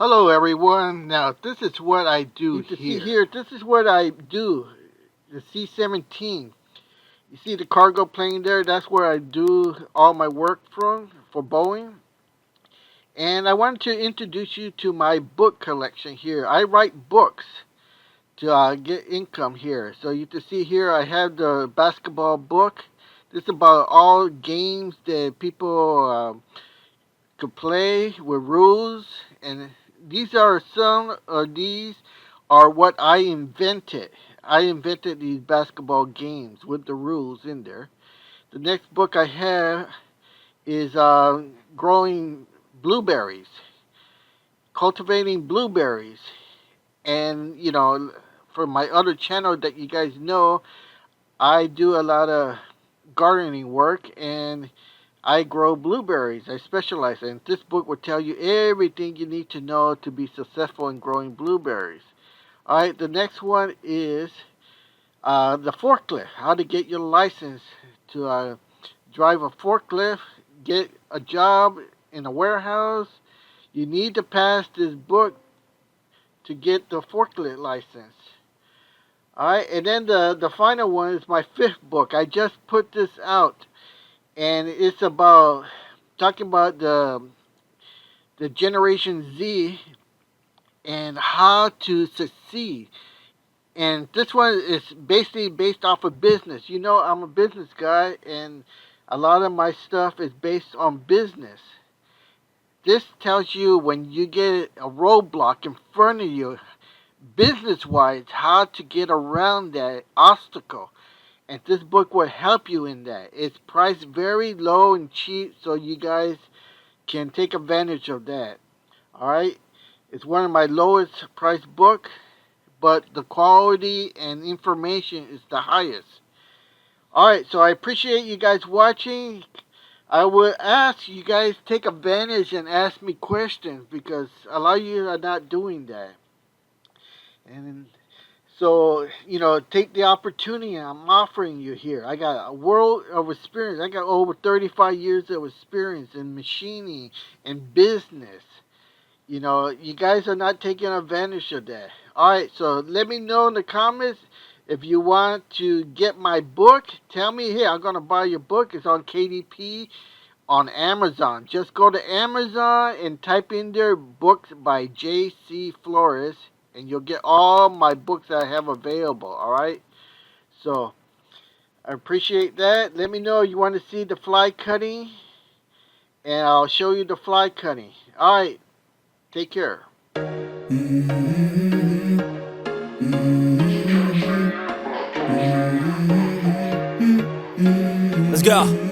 Hello everyone. Now this is what I do here. You can see here, this is what I do. The C-17. You see the cargo plane there? That's where I do all my work from for Boeing. And I wanted to introduce you to my book collection here. I write books to get income here. So you can see here I have the basketball book. This is about all games that people could play with rules, and these are some of these are what I invented. I invented these basketball games with the rules in there. The next book I have is growing blueberries, cultivating blueberries, and for my other channel that you guys know, I do a lot of gardening work and I grow blueberries. I specialize in. This book will tell you everything you need to know to be successful in growing blueberries. All right, the next one is the forklift. How to get your license to drive a forklift, get a job in a warehouse. You need to pass this book to get the forklift license. All right, and then the final one is my fifth book. I just put this out, and it's about talking about the Generation Z and how to succeed. And this one is basically based off of business. You know, I'm a business guy, and a lot of my stuff is based on business. This tells you when you get a roadblock in front of you, business wise, how to get around that obstacle. And this book will help you in that. It's priced very low and cheap, so you guys can take advantage of that. Alright? It's one of my lowest priced books, but the quality and information is the highest. Alright, so I appreciate you guys watching. I would ask you guys take advantage and ask me questions because a lot of you are not doing that. And so, take the opportunity I'm offering you here. I got a world of experience. I got over 35 years of experience in machining and business. You guys are not taking advantage of that. Alright, so let me know in the comments if you want to get my book. Tell me, hey, I'm going to buy your book. It's on KDP on Amazon. Just go to Amazon and type in there books by J.C. Flores, and you'll get all my books that I have available. Alright, so I appreciate that. Let me know if you want to see the fly cutting, and I'll show you the fly cutting. Alright, take care. Let's go.